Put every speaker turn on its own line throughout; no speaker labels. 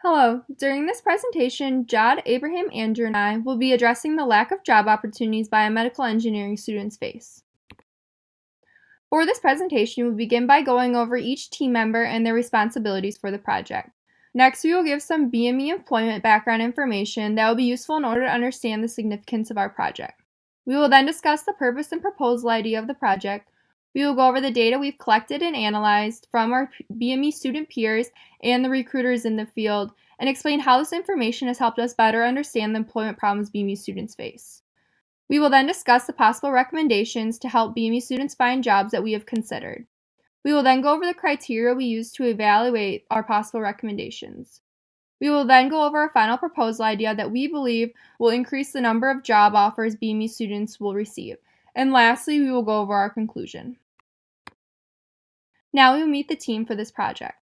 Hello. During this presentation, Jod, Abraham, Andrew, and I will be addressing the lack of job opportunities biomedical engineering students face. For this presentation, we will begin by going over each team member and their responsibilities for the project. Next, we will give some BME employment background information that will be useful in order to understand the significance of our project. We will then discuss the purpose and proposal idea of the project. We will go over the data we've collected and analyzed from our BME student peers and the recruiters in the field, and explain how this information has helped us better understand the employment problems BME students face. We will then discuss the possible recommendations to help BME students find jobs that we have considered. We will then go over the criteria we use to evaluate our possible recommendations. We will then go over our final proposal idea that we believe will increase the number of job offers BME students will receive. And lastly, we will go over our conclusion. Now we will meet the team for this project.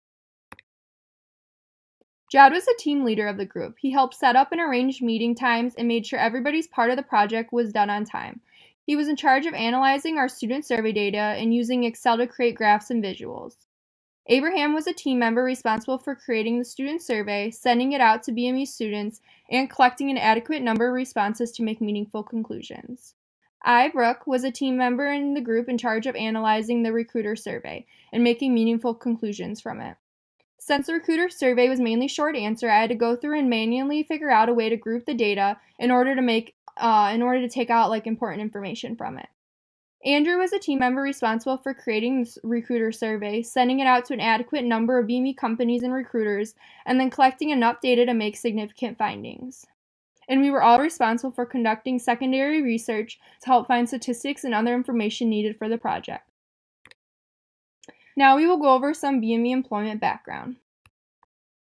Jod was the team leader of the group. He helped set up and arrange meeting times and made sure everybody's part of the project was done on time. He was in charge of analyzing our student survey data and using Excel to create graphs and visuals. Abraham was a team member responsible for creating the student survey, sending it out to BME students, and collecting an adequate number of responses to make meaningful conclusions. I, Brooke, was a team member in the group in charge of analyzing the recruiter survey and making meaningful conclusions from it. Since the recruiter survey was mainly short answer, I had to go through and manually figure out a way to group the data in order to take out important information from it. Andrew was a team member responsible for creating this recruiter survey, sending it out to an adequate number of BME companies and recruiters, and then collecting enough data to make significant findings. And we were all responsible for conducting secondary research to help find statistics and other information needed for the project. Now we will go over some BME employment background.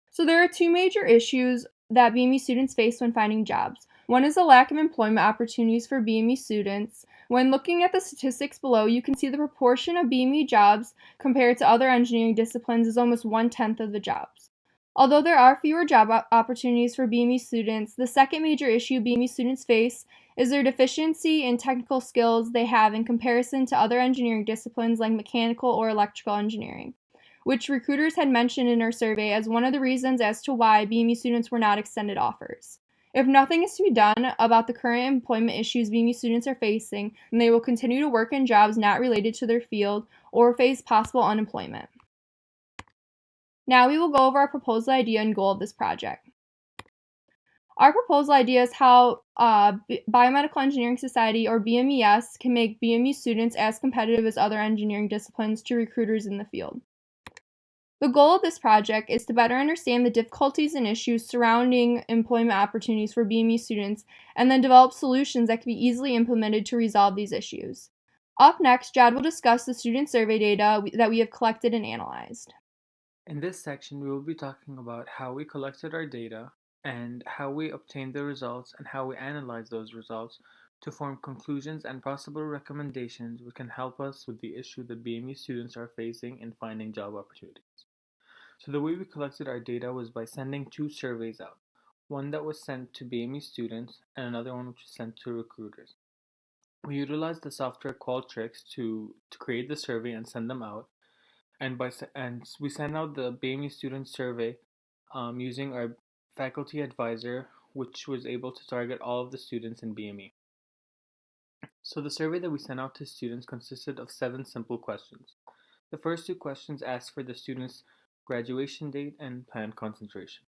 So there are two major issues that BME students face when finding jobs. One is the lack of employment opportunities for BME students. When looking at the statistics below, you can see the proportion of BME jobs compared to other engineering disciplines is almost 1/10 of the jobs. Although there are fewer job opportunities for BME students, the second major issue BME students face is their deficiency in technical skills they have in comparison to other engineering disciplines like mechanical or electrical engineering, which recruiters had mentioned in our survey as one of the reasons as to why BME students were not extended offers. If nothing is to be done about the current employment issues BME students are facing, then they will continue to work in jobs not related to their field or face possible unemployment. Now we will go over our proposal idea and goal of this project. Our proposal idea is how Biomedical Engineering Society, or BMES, can make BME students as competitive as other engineering disciplines to recruiters in the field. The goal of this project is to better understand the difficulties and issues surrounding employment opportunities for BME students and then develop solutions that can be easily implemented to resolve these issues. Up next, Jod will discuss the student survey data that we have collected and analyzed.
In this section, we will be talking about how we collected our data and how we obtained the results and how we analyzed those results to form conclusions and possible recommendations which can help us with the issue that BME students are facing in finding job opportunities. So the way we collected our data was by sending two surveys out, one that was sent to BME students and another one which was sent to recruiters. We utilized the software Qualtrics to create the survey and send them out, and we sent out the BME student survey using our faculty advisor, which was able to target all of the students in BME. So the survey that we sent out to students consisted of 7 simple questions. The first 2 questions asked for the students' graduation date and planned concentration.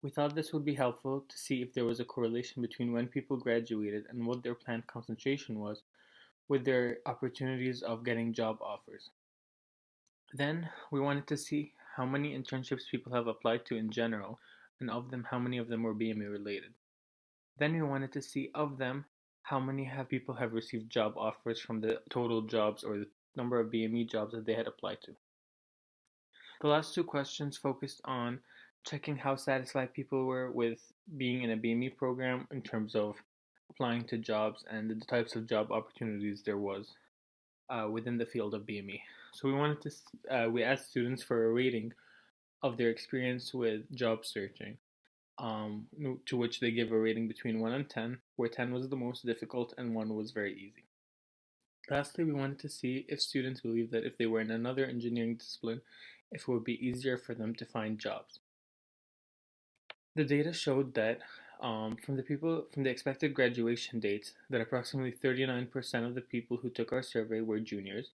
We thought this would be helpful to see if there was a correlation between when people graduated and what their planned concentration was with their opportunities of getting job offers. Then we wanted to see how many internships people have applied to in general, and of them, how many of them were BME related. Then we wanted to see of them, how many people have received job offers from the total jobs or the number of BME jobs that they had applied to. The last 2 questions focused on checking how satisfied people were with being in a BME program in terms of applying to jobs and the types of job opportunities there was within the field of BME. So we asked students for a rating of their experience with job searching, to which they give a rating between 1 and 10, where 10 was the most difficult and 1 was very easy. Lastly, we wanted to see if students believed that if they were in another engineering discipline, if it would be easier for them to find jobs. The data showed that from the expected graduation dates, that approximately 39% of the people who took our survey were juniors,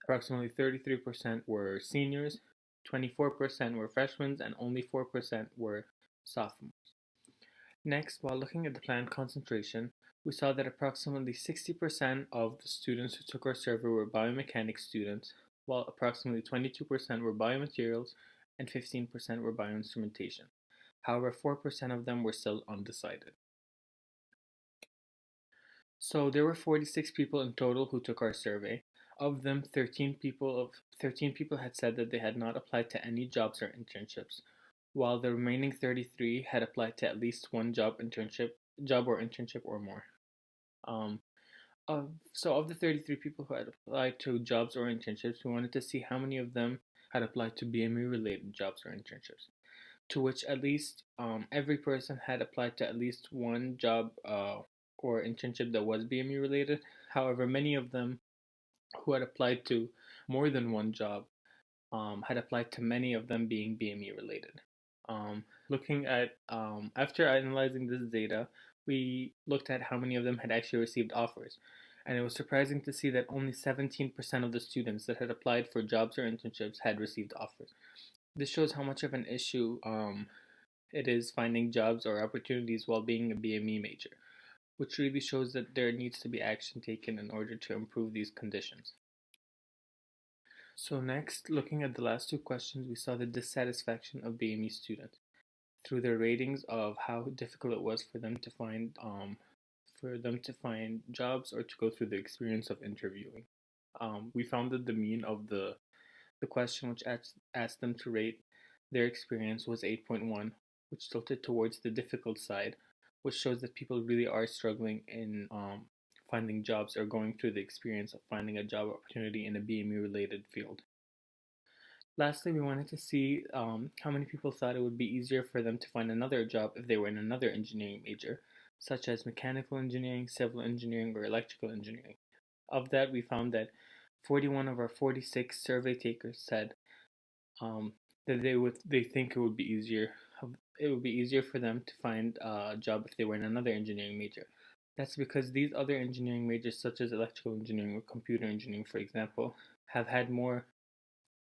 approximately 33% were seniors, 24% were freshmen, and only 4% were sophomores. Next, while looking at the planned concentration, we saw that approximately 60% of the students who took our survey were biomechanics students, while approximately 22% were biomaterials and 15% were bioinstrumentation. However, 4% of them were still undecided. So there were 46 people in total who took our survey. Of them, 13 people had said that they had not applied to any jobs or internships, while the remaining 33 had applied to at least one job or internship or more. Um, of the 33 people who had applied to jobs or internships, we wanted to see how many of them had applied to BME related jobs or internships, to which at least every person had applied to at least one job or internship that was BME related. However, many of them who had applied to more than one job had applied to many of them being BME related. Looking at After analyzing this data, we looked at how many of them had actually received offers, and it was surprising to see that only 17% of the students that had applied for jobs or internships had received offers. This shows how much of an issue it is finding jobs or opportunities while being a BME major, which really shows that there needs to be action taken in order to improve these conditions. So next, looking at the last two questions, we saw the dissatisfaction of BME students through their ratings of how difficult it was for them to find jobs or to go through the experience of interviewing. We found that the mean of the question, which asked them to rate their experience, was 8.1, which tilted towards the difficult side, which shows that people really are struggling in finding jobs or going through the experience of finding a job opportunity in a BME related field. Lastly, we wanted to see how many people thought it would be easier for them to find another job if they were in another engineering major, such as mechanical engineering, civil engineering, or electrical engineering. Of that, we found that 41 of our 46 survey takers said that they think it would be easier for them to find a job if they were in another engineering major. That's because these other engineering majors, such as electrical engineering or computer engineering, for example, have had more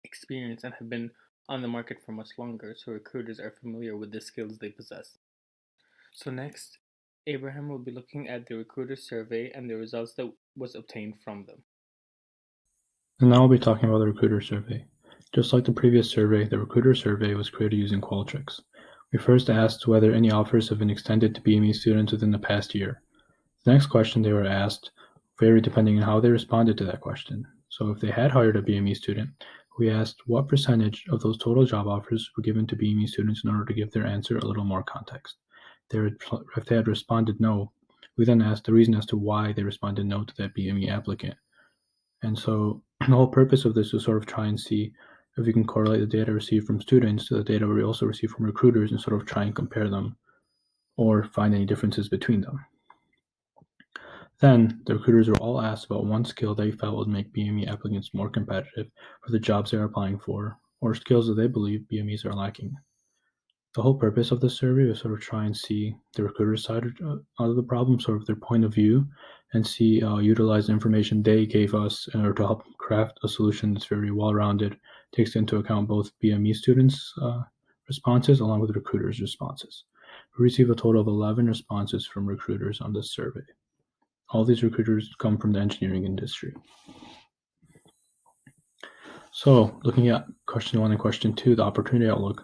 experience and have been on the market for much longer, so recruiters are familiar with the skills they possess. So next, Abraham will be looking at the recruiter survey and the results that was obtained from them.
And now we'll be talking about the recruiter survey. Just like the previous survey, the recruiter survey was created using Qualtrics. We first asked whether any offers have been extended to BME students within the past year. The next question they were asked varied depending on how they responded to that question. So if they had hired a BME student, we asked what percentage of those total job offers were given to BME students in order to give their answer a little more context. If they had responded no, we then asked the reason as to why they responded no to that BME applicant. And so the whole purpose of this is sort of try and see if we can correlate the data received from students to the data we also receive from recruiters and sort of try and compare them or find any differences between them. Then, the recruiters were all asked about one skill they felt would make BME applicants more competitive for the jobs they're applying for, or skills that they believe BMEs are lacking. The whole purpose of this survey was sort of try and see the recruiter side of the problem, sort of their point of view, and see utilize the information they gave us in order to help craft a solution that's very well-rounded, takes into account both BME students' responses along with recruiters' responses. We received a total of 11 responses from recruiters on this survey. All these recruiters come from the engineering industry. So, looking at question 1 and question 2, the opportunity outlook.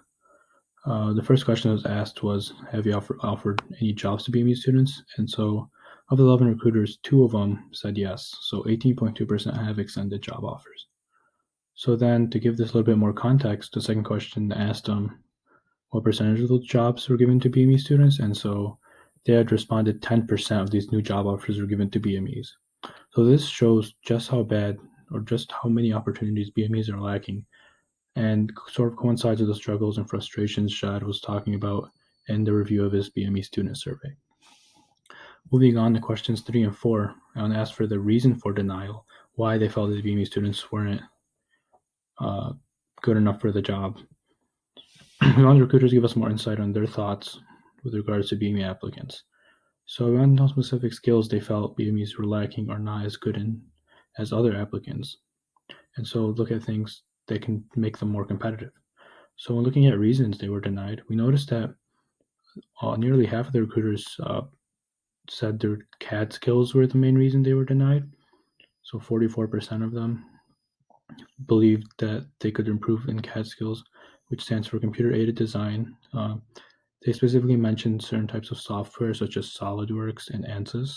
The first question that was asked was, have you offered any jobs to BME students? And so, of the 11 recruiters, 2 of them said yes. So 18.2% have extended job offers. So then, to give this a little bit more context, the second question asked them what percentage of those jobs were given to BME students, and so they had responded 10% of these new job offers were given to BMEs. So this shows just how bad or just how many opportunities BMEs are lacking, and sort of coincides with the struggles and frustrations Shad was talking about in the review of his BME student survey. Moving on to questions 3 and 4, I want to ask for the reason for denial, why they felt that BME students weren't good enough for the job. We want recruiters to give us more insight on their thoughts with regards to BME applicants. So we want to know specific skills they felt BMEs were lacking or not as good in as other applicants. And so look at things that can make them more competitive. So when looking at reasons they were denied, we noticed that nearly half of the recruiters said their CAD skills were the main reason they were denied. So 44% of them believed that they could improve in CAD skills, which stands for computer aided design. They specifically mentioned certain types of software such as SolidWorks and ANSYS.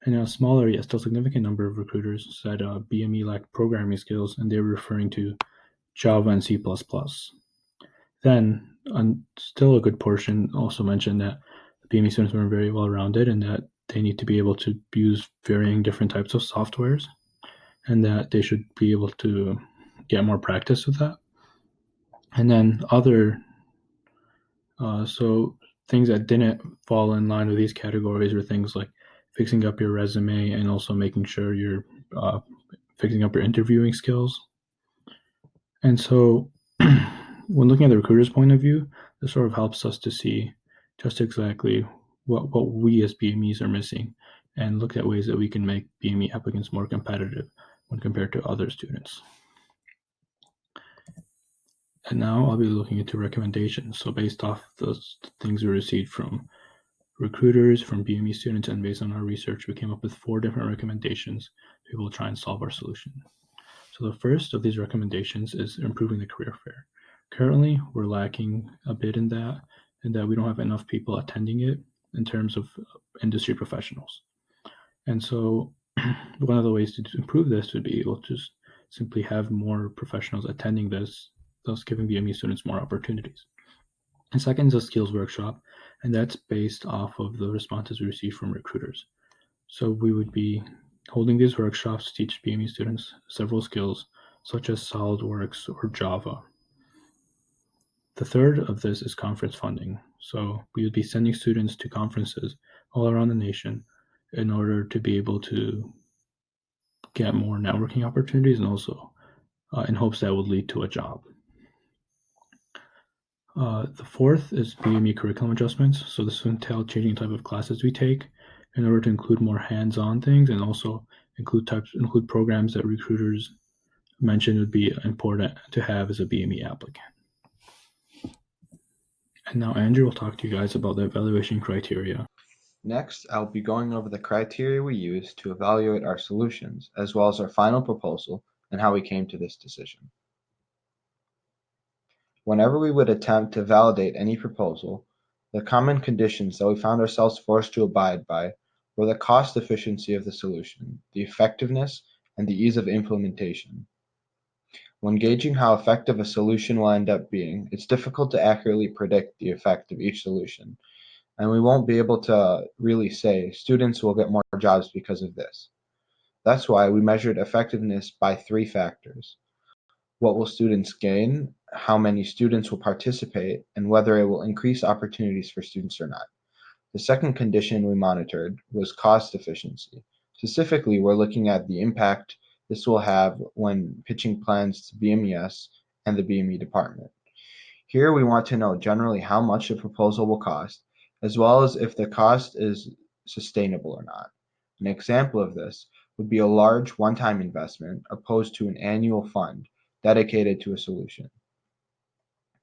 And a smaller yet still significant number of recruiters said BME lacked programming skills, and they were referring to Java and C++. Then, still a good portion also mentioned that the BME students were very well rounded and that they need to be able to use varying different types of softwares and that they should be able to get more practice with that. And then so things that didn't fall in line with these categories are things like fixing up your resume and also making sure you're fixing up your interviewing skills. And so when looking at the recruiter's point of view, this sort of helps us to see just exactly what we as BMEs are missing and look at ways that we can make BME applicants more competitive when compared to other students. And now I'll be looking into recommendations. So based off those things we received from recruiters, from BME students, and based on our research, we came up with 4 different recommendations to be able to try and solve our solution. So the first of these recommendations is improving the career fair. Currently, we're lacking a bit in that we don't have enough people attending it in terms of industry professionals. And so one of the ways to improve this would be able to simply have more professionals attending this, thus giving BME students more opportunities. And second is a skills workshop, and that's based off of the responses we received from recruiters. So we would be holding these workshops to teach BME students several skills, such as SolidWorks or Java. The third of this is conference funding. So we would be sending students to conferences all around the nation in order to be able to get more networking opportunities and also in hopes that would lead to a job. The fourth is BME curriculum adjustments. So this will entail changing the type of classes we take in order to include more hands-on things and also include programs that recruiters mentioned would be important to have as a BME applicant. And now Andrew will talk to you guys about the evaluation criteria.
Next, I'll be going over the criteria we use to evaluate our solutions, as well as our final proposal and how we came to this decision. Whenever we would attempt to validate any proposal, the common conditions that we found ourselves forced to abide by were the cost efficiency of the solution, the effectiveness, and the ease of implementation. When gauging how effective a solution will end up being, it's difficult to accurately predict the effect of each solution, and we won't be able to really say students will get more jobs because of this. That's why we measured effectiveness by 3 factors. What will students gain, how many students will participate, and whether it will increase opportunities for students or not. The second condition we monitored was cost efficiency. Specifically, we're looking at the impact this will have when pitching plans to BMES and the BME department. Here we want to know generally how much a proposal will cost, as well as if the cost is sustainable or not. An example of this would be a large one-time investment opposed to an annual fund dedicated to a solution.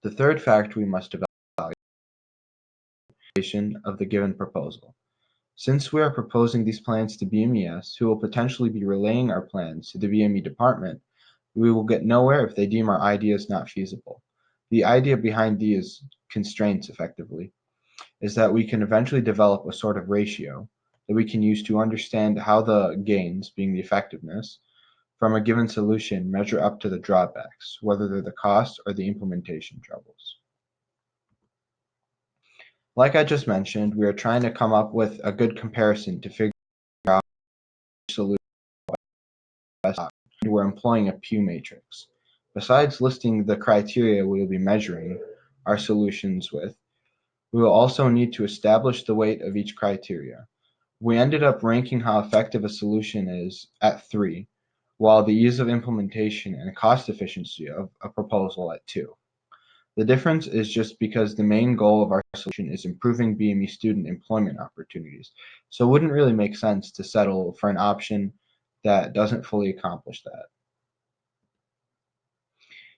The third factor we must evaluate is the evaluation of the given proposal. Since we are proposing these plans to BMES, who will potentially be relaying our plans to the BME department, we will get nowhere if they deem our ideas not feasible. The idea behind these constraints, effectively, is that we can eventually develop a sort of ratio that we can use to understand how the gains, being the effectiveness, from a given solution measure up to the drawbacks, whether they're the cost or the implementation troubles. Like I just mentioned, we are trying to come up with a good comparison to figure out which solution is best. We're employing a Pew matrix. Besides listing the criteria we will be measuring our solutions with, we will also need to establish the weight of each criteria. We ended up ranking how effective a solution is at 3, while the ease of implementation and cost efficiency of a proposal at 2. The difference is just because the main goal of our solution is improving BME student employment opportunities. So it wouldn't really make sense to settle for an option that doesn't fully accomplish that.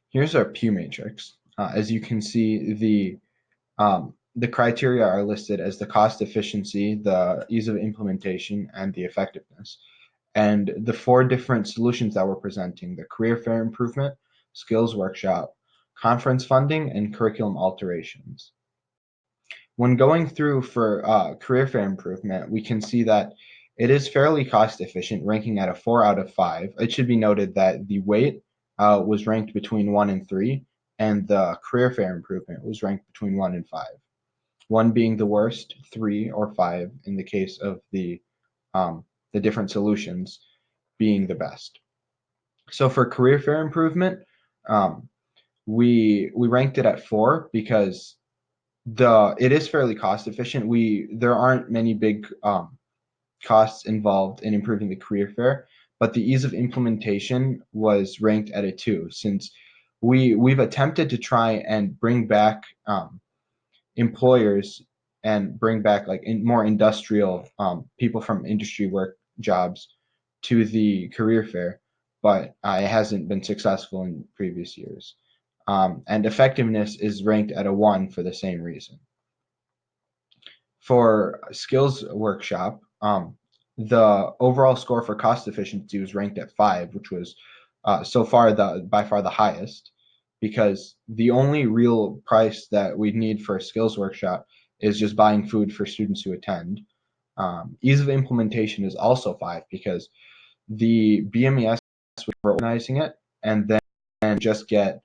Here's our Pew matrix. As you can see, the criteria are listed as the cost efficiency, the ease of implementation, and the effectiveness. And the 4 different solutions that we're presenting, the career fair improvement, skills workshop, conference funding, and curriculum alterations. When going through for career fair improvement, we can see that it is fairly cost efficient, ranking at a 4 out of 5. It should be noted that the weight was ranked between 1 and 3, and the career fair improvement was ranked between 1 and 5. 1 being the worst, 3 or 5 in the case of the different solutions being the best. So for career fair improvement, we ranked it at 4 because it is fairly cost efficient. There aren't many big costs involved in improving the career fair, but the ease of implementation was ranked at a 2, since we've attempted to try and bring back employers and bring back like more industrial people from industry work jobs to the career fair, but it hasn't been successful in previous years. And effectiveness is ranked at a 1 for the same reason. For skills workshop, the overall score for cost efficiency was ranked at 5, which was so far by far the highest, because the only real price that we need for a skills workshop is just buying food for students who attend. Ease of implementation is also 5 because the BMES were organizing it, and then just get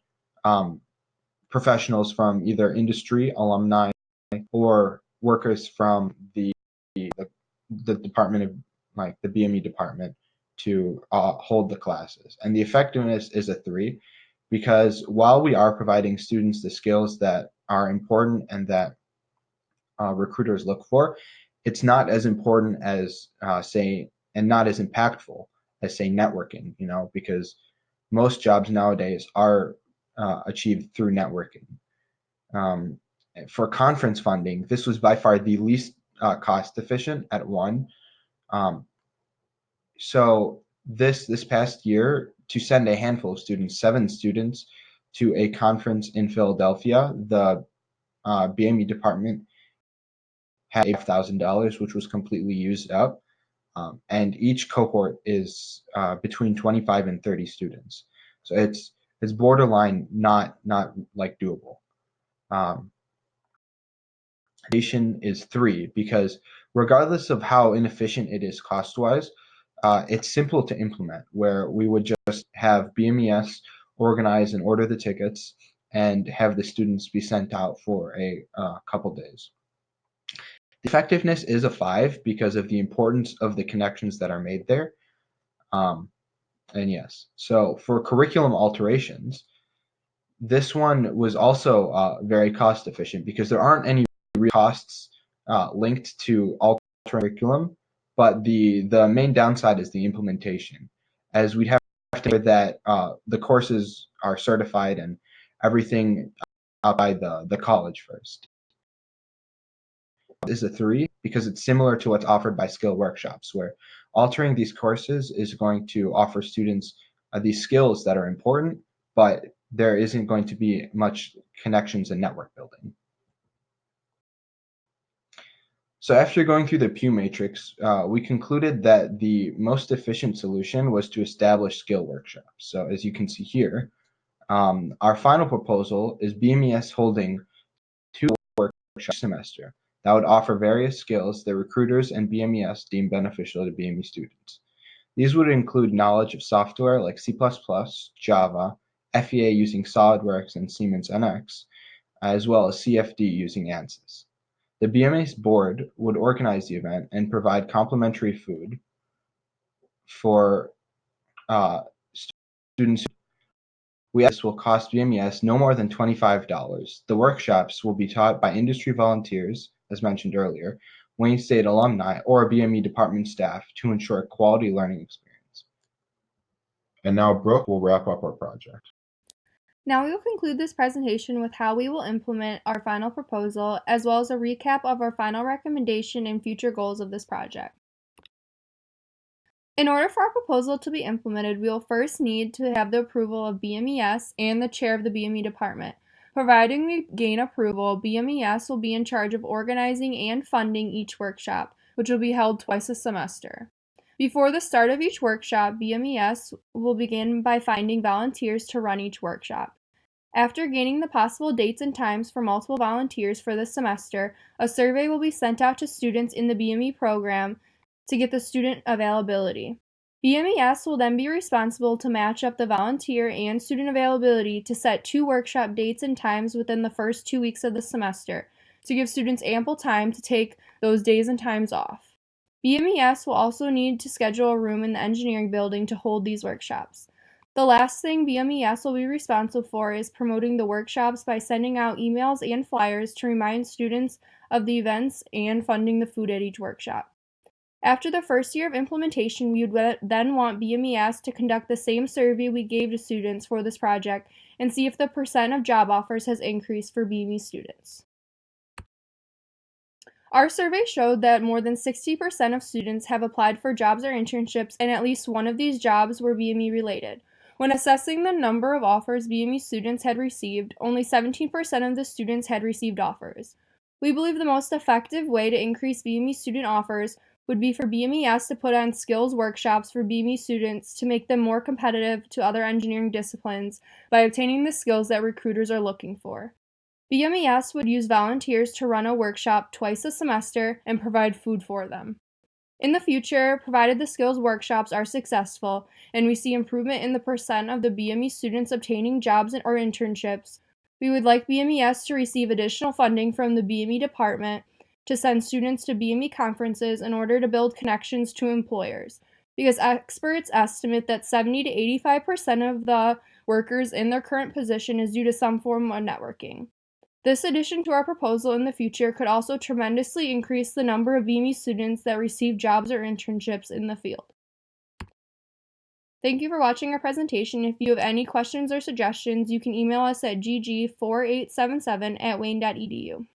professionals from either industry, alumni, or workers from the department of like the BME department to hold the classes. And the effectiveness is a 3 because while we are providing students the skills that are important and that recruiters look for, it's not as important as and not as impactful as say networking, because most jobs nowadays are achieved through networking. For conference funding, this was by far the least cost efficient at 1. So this past year, to send a handful of students, 7 students, to a conference in Philadelphia, the BME department had $8,000, which was completely used up. And each cohort is between 25 and 30 students. So it's borderline not like doable. Is 3 because regardless of how inefficient it is cost-wise, it's simple to implement, where we would just have BMES organize and order the tickets and have the students be sent out for a couple days. The effectiveness is a 5 because of the importance of the connections that are made there. And yes, so for curriculum alterations, this one was also very cost efficient because there aren't any real costs linked to altering curriculum, but the main downside is the implementation, as we'd have to make sure that the courses are certified and everything by the college first. Is a 3 because it's similar to what's offered by skill workshops, where altering these courses is going to offer students these skills that are important, but there isn't going to be much connections and network building. So after going through the Pew matrix, we concluded that the most efficient solution was to establish skill workshops. So as you can see here, our final proposal is BMES holding 2 workshops semester that would offer various skills that recruiters and BMES deem beneficial to BME students. These would include knowledge of software like C++, Java, FEA using SolidWorks and Siemens NX, as well as CFD using ANSYS. The BMES board would organize the event and provide complimentary food for students. This will cost BMES no more than $25. The workshops will be taught by industry volunteers, as mentioned earlier, Wayne State alumni, or BME department staff to ensure a quality learning experience. And now Brooke will wrap up our project.
Now we will conclude this presentation with how we will implement our final proposal, as well as a recap of our final recommendation and future goals of this project. In order for our proposal to be implemented, we will first need to have the approval of BMES and the chair of the BME department. Providing we gain approval, BMES will be in charge of organizing and funding each workshop, which will be held twice a semester. Before the start of each workshop, BMES will begin by finding volunteers to run each workshop. After gaining the possible dates and times for multiple volunteers for this semester, a survey will be sent out to students in the BME program to get the student availability. BMES will then be responsible to match up the volunteer and student availability to set 2 workshop dates and times within the first 2 weeks of the semester to give students ample time to take those days and times off. BMES will also need to schedule a room in the engineering building to hold these workshops. The last thing BMES will be responsible for is promoting the workshops by sending out emails and flyers to remind students of the events and funding the food at each workshop. After the first year of implementation, we would then want BMES to conduct the same survey we gave to students for this project and see if the percent of job offers has increased for BME students. Our survey showed that more than 60% of students have applied for jobs or internships, and at least one of these jobs were BME related. When assessing the number of offers BME students had received, only 17% of the students had received offers. We believe the most effective way to increase BME student offers would be for BMES to put on skills workshops for BME students to make them more competitive to other engineering disciplines by obtaining the skills that recruiters are looking for. BMES would use volunteers to run a workshop twice a semester and provide food for them. In the future, provided the skills workshops are successful and we see improvement in the percent of the BME students obtaining jobs or internships, we would like BMES to receive additional funding from the BME department to send students to BME conferences in order to build connections to employers, because experts estimate that 70 to 85% of the workers in their current position is due to some form of networking. This addition to our proposal in the future could also tremendously increase the number of BME students that receive jobs or internships in the field. Thank you for watching our presentation. If you have any questions or suggestions, you can email us at gg4877@wayne.edu.